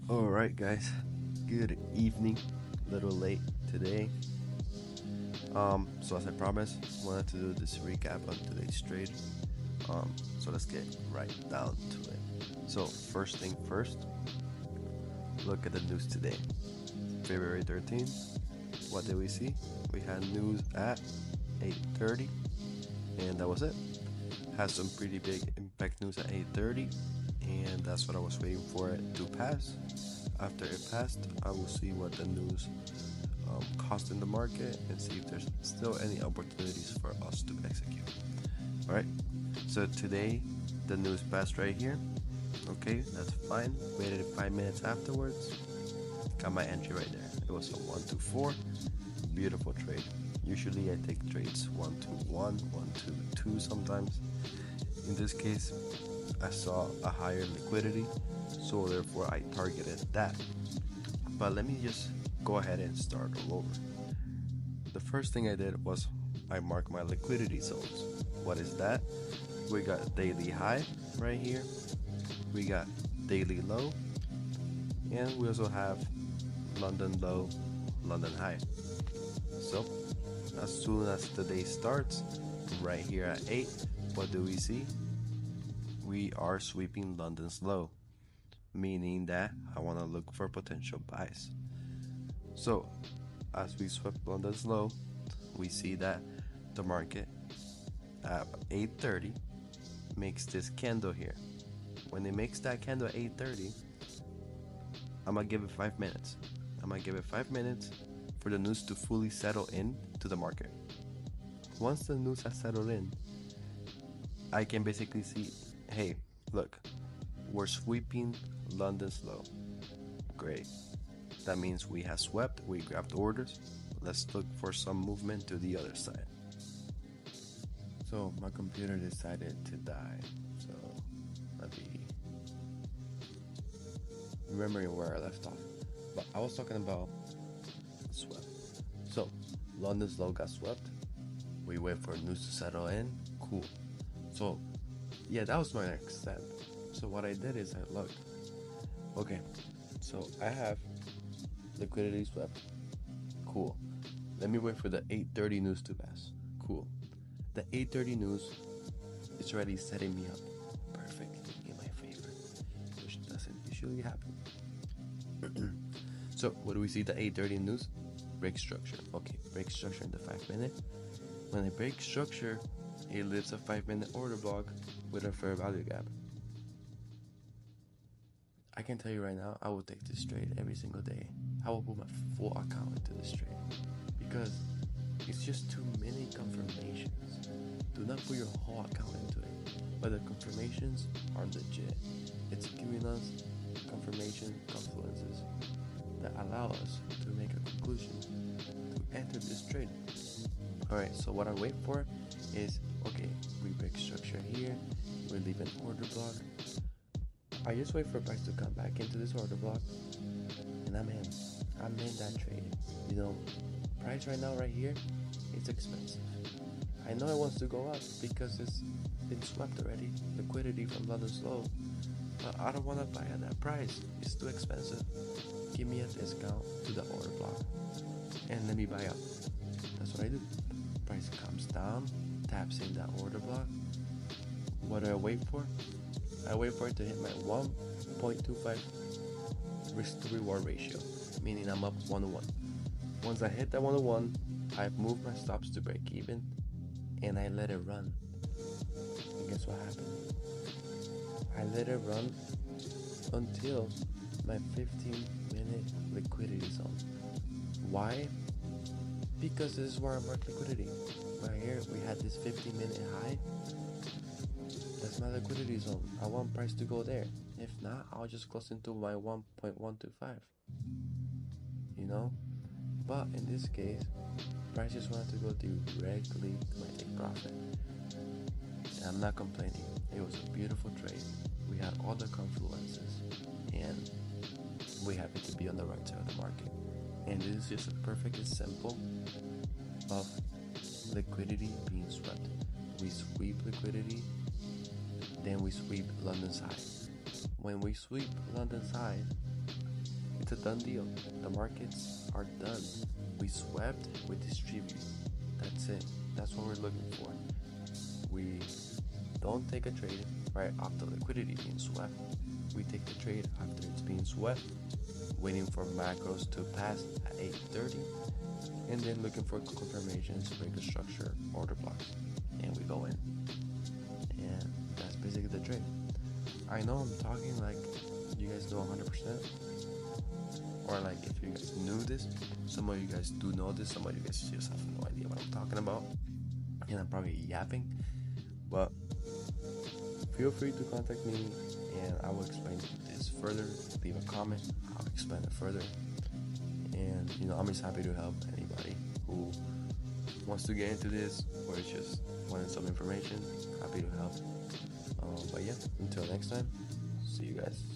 Alright guys, good evening. A little late today. So as I promised, wanted to do this recap on today's trade. So let's get right down to it. So first thing first, look at the news today. February 13th. What did we see? We had news at 8:30, and that was it. Had some pretty big impact news at 8:30, and that's what I was waiting for it to pass. After it passed, I will see what the news cost in the market and see if there's still any opportunities for us to execute. Alright, so today the news passed right here. Okay, that's fine. Waited 5 minutes afterwards. Got my entry right there. It was a 1-4. Beautiful trade. Usually I take trades 1-1, 1-2 sometimes. In this case, I saw a higher liquidity, so therefore I targeted that. But let me just go ahead and start all over. The first thing I did was I marked my liquidity zones. What is that? We got daily high right here, we got daily low, and we also have London low, London high. So as soon as the day starts, right here at 8, what do we see? We are sweeping London's low, meaning that I want to look for potential buys. So as we swept London's low, we see that the market at 8:30 makes this candle here. When it makes that candle at 8:30, I'm gonna give it 5 minutes. I'm gonna give it 5 minutes for the news to fully settle in to the market. Once the news has settled in, I can basically see, hey, look, we're sweeping London's low. Great. That means we have swept, we grabbed orders. Let's look for some movement to the other side. So my computer decided to die. So let me remembering where I left off. But I was talking about swept. So London's low got swept. We wait for news to settle in. Cool. So yeah, that was my next step. So what I did is I looked. Okay, so I have liquidity swept. Cool. Let me wait for the 8:30 news to pass. Cool. The 8:30 news is already setting me up perfectly in my favor, which doesn't usually happen. So what do we see? The 8:30 news? Break structure. Okay, break structure in the 5 minute. When I break structure, it leaves a 5 minute order block with a fair value gap. I can tell you right now, I will take this trade every single day. I will put my full account into this trade because it's just too many confirmations. Do not put your whole account into it, but the confirmations are legit. It's giving us confirmation confluences that allow us to make a conclusion to enter this trade. Alright, so what I wait for is, okay, we break structure here, we leave an order block. I just wait for price to come back into this order block, and I'm in that trade. You know, price right now right here, it's expensive. I know it wants to go up because it's been swept already, liquidity from London's low, but I don't want to buy at that price. It's too expensive. Give me a discount to the order block and let me buy up. That's what I do. Price comes down, taps in that order block. What do I wait for? I wait for it to hit my 1.25 risk to reward ratio, meaning I'm up 1-1. Once I hit that 1-1, I've moved my stops to break even and I let it run. And guess what happened? I let it run until my 15-minute liquidity zone. Why? Because this is where I mark liquidity. Right here, we had this 15-minute high. That's my liquidity zone. I want price to go there. If not, I'll just close into my 1.125. You know? But in this case, price just wanted to go directly to my take profit. And I'm not complaining. It was a beautiful trade. We had all the confluences, and we happen to be on the right side of the market. And this is just a perfect example of liquidity being swept. We sweep liquidity, then we sweep London's high. when we sweep London side, it's a done deal. The markets are done. We swept, we distribute. That's it. That's what we're looking for. We don't take a trade right after liquidity being swept. We take the trade after it's being swept, waiting for macros to pass at 8:30, and then looking for confirmations, break a structure, order blocks, and we go in. And that's basically the trade. I know I'm talking like you guys know 100%, or like if you guys knew this, some of you guys do know this, some of you guys just have no idea what I'm talking about, and I'm probably yapping, but feel free to contact me and I will explain this further. Leave a comment, I'll explain it further, and I'm just happy to help anybody who wants to get into this or is just wanting some information. Happy to help. But yeah, until next time, see you guys.